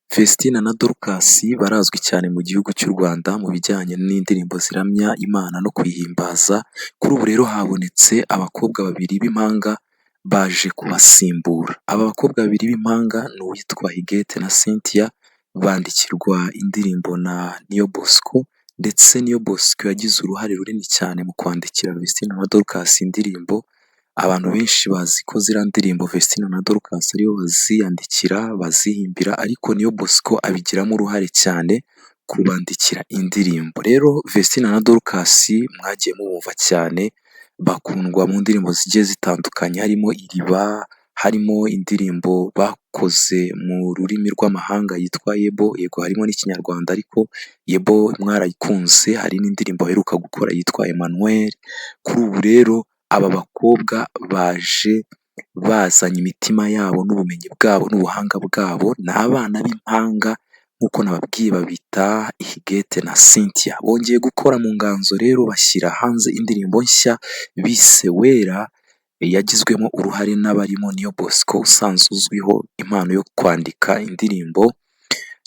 Festina na Dorcas barazwi cyane mu gihugu cy'u Rwanda mu bijyanye n'indirimbo ziramya Imana no kuyihimbaza, kuri ubu rero habonetse abakobwa babiri b'impanga baje kubasimbura. Aba bakobwa babiri b'impanga ni uwitwa Huguette na Cynthia, bandikirwa indirimbo na Niyobosco, ndetse Niyobosco yagize uruhare runini cyane mu kwandikira Festina na Dorcas indirimbo. Abantu benshi bazi ko ziriya ndirimbo Festina na Dorcas aribo baziyandikira, bazihimbira, ariko Niyobosco abigiramo uruhare cyane kubandikira indirimbo. Rero Festina na Dorcas mwagiye mubumva cyane, bakundwa mu ndirimbo zigiye zitandukanye, harimo Iriba, harimo indirimbo bakoze mu rurimi rw'amahanga yitwa Yebo, yego harimo n'ikinyarwanda ariko Yebo mwarayikunze, hari n'indirimbo baheruka gukora yitwa Emmanuel. Kuri ubu rero aba bakobwa baje bazanye imitima yabo n'ubumenyi bwabo n'ubuhanga bwabo, ni abana b'impanga nk'uko nababwiye babita Huguette na Cynthia. Bongeye gukora mu nganzo rero bashyira hanze indirimbo nshya bise Wera, yagizwemo uruhare n'abarimo Niyobosco usanzwe uzwiho impano yo kwandika indirimbo,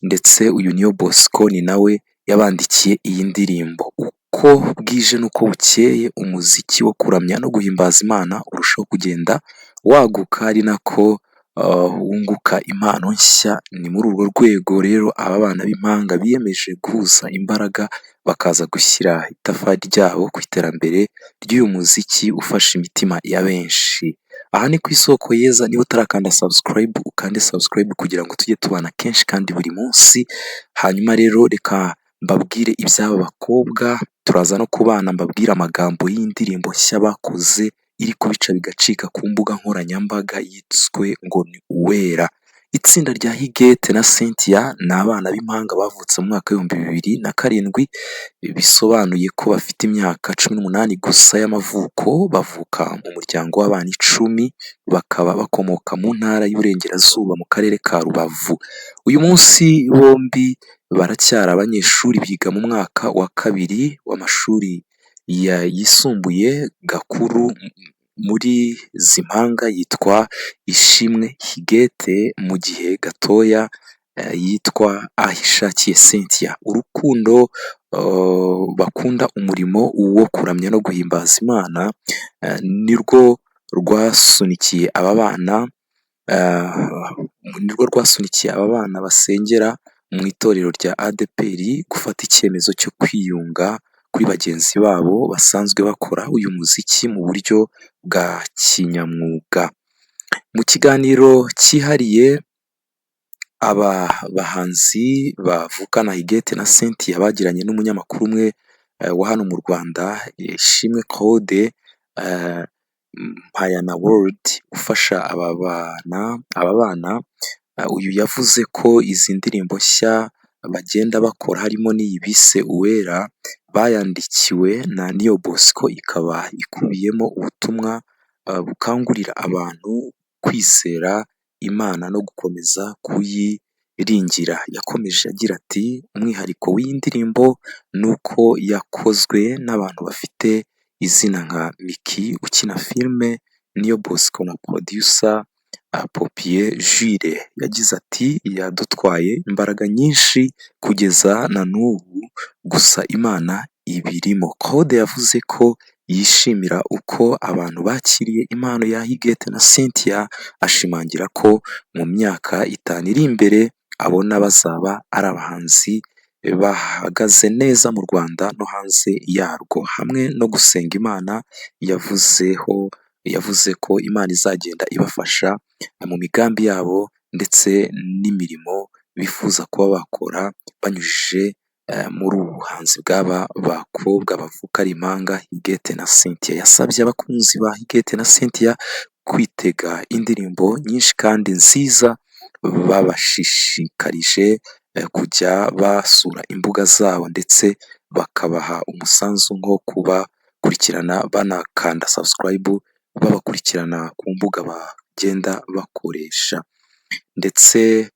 ndetse uyu Niyobosco ni nawe yabandikiye iyi ndirimbo. Uko bwije n'uko bukeye umuziki wo kuramya no guhimbaza Imana urushaho kugenda waguka, ari nako wunguka impano nshya. Ni muri urwo rwego rero aba bana b'impanga biyemeje guhuza imbaraga bakaza gushyira itafari ryabo ku iterambere ry'uyu muziki ufasha imitima ya benshi. Aha ni ku isoko yeza, niba utarakanda subscribe ukande subscribe kugira ngo tujye tubana kenshi kandi buri munsi. Hanyuma rero reka mbabwire iby'aba bakobwa, turaza no kubana mbabwire amagambo y'indirimbo nshya bakoze iri kubica bigacika ku mbuga nkoranyambaga yiswe ngo ni Uwera. Itsinda rya Huguette na Cynthia ni abana b'impanga bavutse mu mwaka w'ibihumbi 2007, bisobanuye ko bafite imyaka 18 gusa y'amavuko. Bavuka mu muryango w'abana 10, bakaba bakomoka mu ntara y'Iburengerazuba mu karere ka Rubavu. Uyu munsi bombi baracyari abanyeshuri, biga mu mwaka wa 2 w'amashuri yisumbuye Gakuru. Muri izi mpanga yitwa Ishimwe Huguette, mu gihe gatoya yitwa Ahishakiye Cynthia. Urukundo bakunda umurimo wo kuramya no guhimbaza Imana nirwo rwasunikiye aba bana basengera mu itorero rya ADEPR gufata icyemezo cyo kwiyunga kuri bagenzi babo basanzwe bakora uyu muziki mu buryo bwa kinyamwuga. Mu kiganiro cyihariye aba bahanzi bavukana Huguette na Cynthia bagiranye n'umunyamakuru umwe wa hano mu Rwanda, Ishimwe Claude Mpayana World, ufasha aba bana, uyu yavuze ko izi ndirimbo nshya bagenda bakora harimo n'iyi bise Uwera bayandikiwe na Niyobosco, ikaba ikubiyemo ubutumwa bukangurira abantu kwizera Imana no gukomeza kuyiringira. Yakomeje agira ati umwihariko w'iyi ndirimbo ni uko yakozwe n'abantu bafite izina nka Miki ukina filime, Niyobosco na producer Popier Jules. Yagize ati yadutwaye imbaraga nyinshi kugeza na n'ubu, gusa Imana ibirimo. Claude yavuze ko yishimira uko abantu bakiriye impano ya Huguette na Cynthia, ashimangira ko mu myaka 5 iri imbere abona bazaba ari abahanzi bahagaze neza mu Rwanda no hanze yarwo. Hamwe no gusenga Imana, yavuze ko Imana izagenda ibafasha mu migambi yabo ndetse n'imirimo bifuza kuba bakora banyujije muri ubu buhanzi bw'aba bakobwa bavuka ari impanga Huguette na Cynthia. Yasabye abakunzi ba Huguette na Cynthia kwitega indirimbo nyinshi kandi nziza, babashishikarije kujya basura imbuga zabo ndetse bakabaha umusanzu nko kubakurikirana banakanda subscribe, babakurikirana ku mbuga bagenda bakoresha, ndetse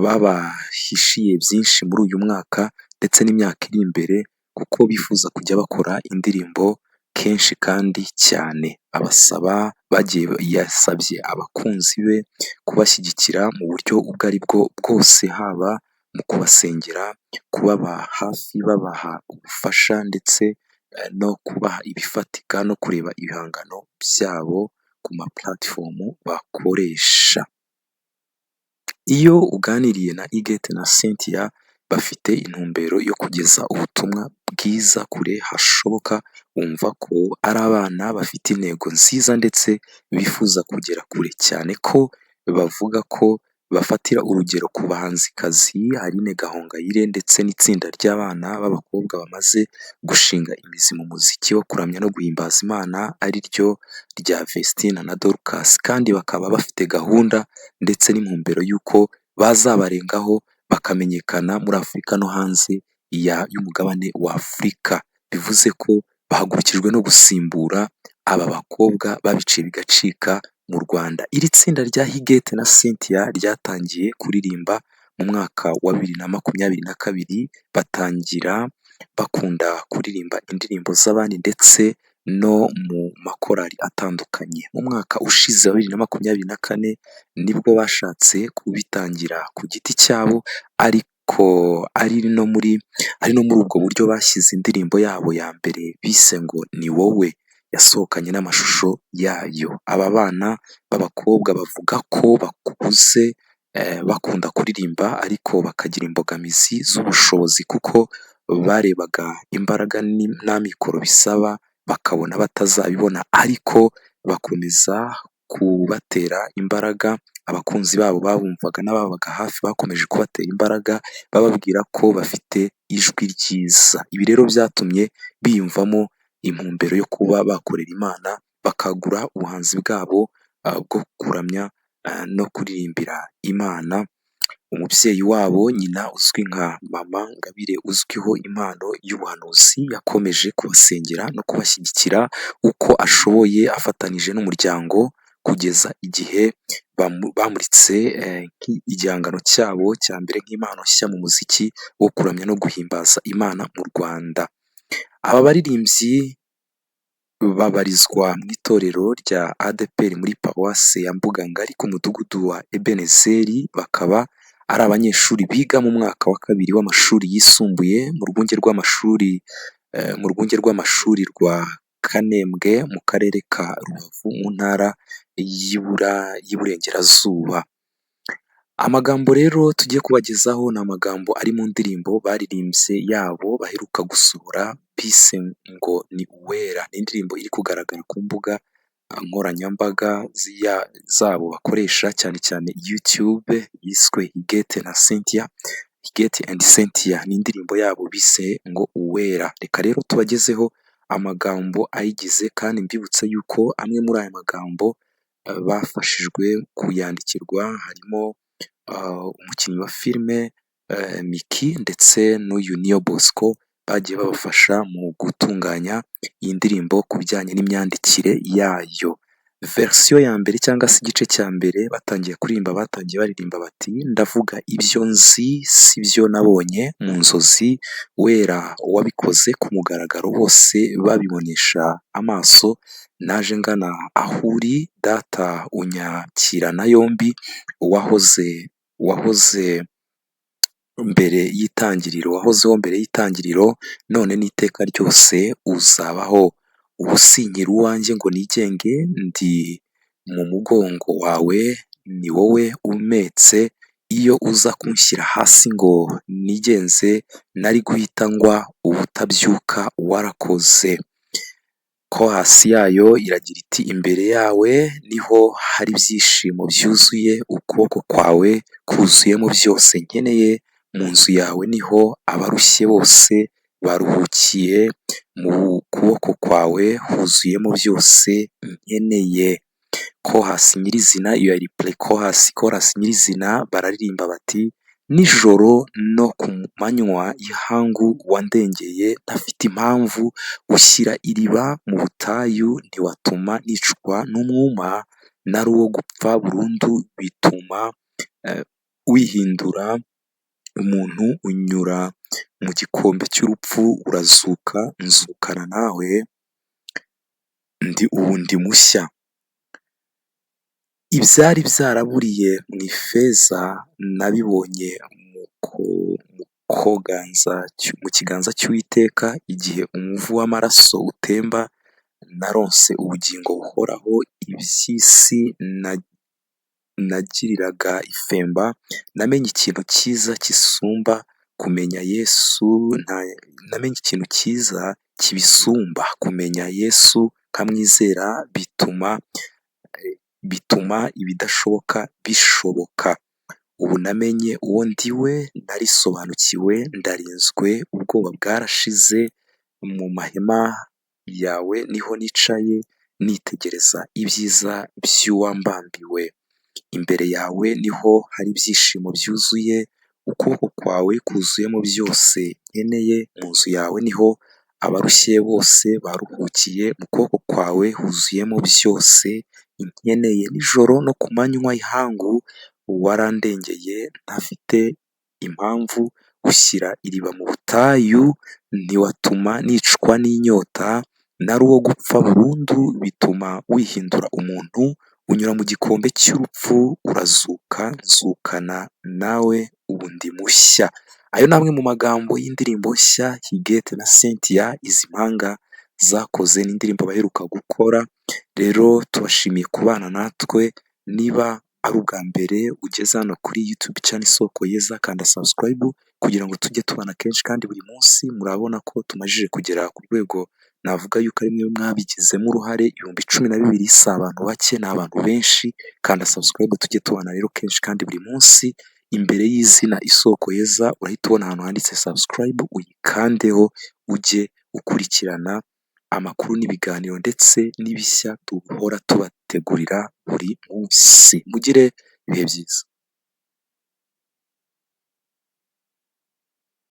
babahishiye byinshi muri uyu mwaka ndetse n'imyaka iri imbere, kuko bifuza kujya bakora indirimbo kenshi kandi cyane. Yasabye abakunzi be kubashyigikira mu buryo ubwo ari bwo bwose, haba mu kubasengera, kubaba hafi babaha ubufasha ndetse no kubaha ibifatika no kureba ibihangano byabo ku ma platform bakoresha. Iyo uganiriye na Igete na Cynthia bafite intumbero yo kugeza ubutumwa bwiza kure hashoboka, wumva ko ari abana bafite intego nziza ndetse bifuza kugera kure, cyane ko bavuga ko bafatira urugero ku bahanzikazi Aline Gahongayire ndetse n'itsinda ry'abana b'abakobwa bamaze gushinga imizi mu muziki wo kuramya no guhimbaza Imana, ari ryo rya Vestine na Dorcas, kandi bakaba bafite gahunda ndetse n'intumbero y'uko bazabarengaho bakamenyekana muri Afurika no hanze y'umugabane wa Afurika. Bivuze ko bahagurukijwe no gusimbura aba bakobwa babiciye bigacika mu Rwanda. Iri tsinda rya Igete na Cynthia ryatangiye kuririmba mu mwaka wa 2022, batangira bakunda kuririmba indirimbo z'abandi ndetse no mu makorali atandukanye. Mu mwaka ushize wa 2024 nibwo bashatse kubitangira ku giti cyabo, ariko ari no muri ubwo buryo bashyize indirimbo yabo ya mbere bise ngo Ni Wowe, yasohokanye n'amashusho yayo. Aba bana b'abakobwa bavuga ko bakuze bakunda kuririmba ariko bakagira imbogamizi z'ubushobozi, kuko barebaga imbaraga n'amikoro bisaba bakabona batazabibona, ariko bakomeza kubatera imbaraga. Abakunzi babo babumvaga n'ababaga hafi bakomeje kubatera imbaraga, bababwira ko bafite ijwi ryiza. Ibi rero byatumye biyumvamo intumbero yo kuba bakorera Imana, bakagura ubuhanzi bwabo bwo kuramya no kuririmbira Imana. Umubyeyi wabo, nyina uzwi nka Mama Ngabire, uzwiho impano y'ubuhanuzi, yakomeje kubasengera no kubashyigikira uko ashoboye afatanije n'umuryango, kugeza igihe bamuritse igihangano cyabo cya mbere nk'impano nshya mu muziki wo kuramya no guhimbaza Imana mu Rwanda. Aba baririmbyi babarizwa mu itorero rya ADEPR muri Paruwase ya Mbugangari ku mudugudu wa Ebenezeri, bakaba ari abanyeshuri biga mu mwaka wa 2 w'amashuri yisumbuye mu rwunge rw'amashuri rwa Kanembwe mu karere ka Rubavu mu ntara y'Iburengerazuba. Amagambo rero tugiye kubagezaho ni amagambo ari mu ndirimbo baririmbye yabo baheruka gusohora bise ngo Ni Uwera. Ni indirimbo iri kugaragara ku mbuga nkoranyambaga zabo bakoresha, cyane cyane YouTube, yiswe Igete na Cynthia, Igete and Cynthia. Ni indirimbo yabo bise ngo Uwera. Reka rero tubagezeho amagambo ayigize, kandi mbibutse yuko amwe muri aya magambo bafashijwe kuyandikirwa harimo umukinnyi wa filime Miki ndetse n'uyu Niyo Bosco, bagiye babafasha mu gutunganya iyi ndirimbo ku bijyanye n'imyandikire yayo. Verisiyo ya mbere cyangwa se igice cya mbere batangiye kuririmba, batangiye baririmba bati: ndavuga ibyo nzi si byo nabonye mu nzozi, wera wabikoze ku mugaragaro, bose babibonesha amaso, naje ngana aho uri, data unyakirana yombi, wahozeho mbere y'itangiriro, none n'iteka ryose uzabaho. Ubu sinkiri uwanjye ngo nigenge, ndi mu mugongo wawe, ni wowe umetse. Iyo uza kunshyira hasi ngo nigenze, nari guhita ngwa ubutabyuka warakoze. Ko hasi yayo iragira iti: imbere yawe niho hari ibyishimo byuzuye, ukuboko kwawe kuzuyemo byose nkeneye, mu nzu yawe niho abarushye bose baruhukiye, mu kuboko kwawe huzuyemo byose nkeneye. Ko hasi nyirizina, iyo yari chorus nyirizina, bararirimba bati: nijoro no ku manywa y'ihangu wandengeye, ntafite impamvu ushyira iriba mu butayu, ntiwatuma nicwa n'umwuma, nari uwo gupfa burundu, bituma wihindura umuntu, unyura mu gikombe cy'urupfu, urazuka nzukana nawe, ndi mushya. Ibyari byaraburiye mu ifeza nabibonye mu kiganza cy'Uwiteka, igihe umuvu w'amaraso utemba naronse ubugingo buhoraho. Iby'isi nagiriraga ifemba, namenye ikintu cyiza kisumba kumenya Yesu. Namenye ikintu cyiza kibisumba kumenya Yesu, nkamwizera bituma ibidashoboka bishoboka. Ubu namenye uwo ndiwe, narisobanukiwe, ndarinzwe, ubwoba bwarashize. Mu mahema yawe niho nicaye, nitegereza ibyiza by'uwambambiwe. Imbere yawe niho hari ibyishimo byuzuye, ukuboko kwawe kuzuyemo byose nkeneye. Mu nzu yawe niho abarushye bose baruhukiye, mu kuboko kwawe huzuyemo byose nkeneye. Nijoro no ku manywa y'ihangu warandengeye, ntafite impamvu. Ushyira iriba mu butayu, ntiwatuma nicwa n'inyota. Nari uwo gupfa burundu, bituma wihindura umuntu. Unyura mu gikombe cy'urupfu, urazuka, nzukana nawe, ubu ndi mushya. Ayo ni amwe mu magambo y'indirimbo nshya Higette na Cynthia izi mpanga zakoze, n'indirimbo baheruka gukora. Rero tubashimiye kubana natwe. Niba ari ubwa mbere ugeze hano kuri YouTube channel Isoko Yeza, kanda subscribe kugira ngo tujye tubana kenshi kandi buri munsi. Murabona ko tumajije kugera ku rwego navuga yuko ari mwe mwabigizemo uruhare. 12,000 si abantu bake, ni abantu benshi. Kanda subscribe tujye tubana rero kenshi kandi buri munsi. Imbere y'izina Isoko Yeza urahita ubona ahantu handitse subscribe, uyikandeho ujye ukurikirana amakuru n'ibiganiro ndetse n'ibishya duhora tubategurira buri munsi. Mugire ibihe byiza.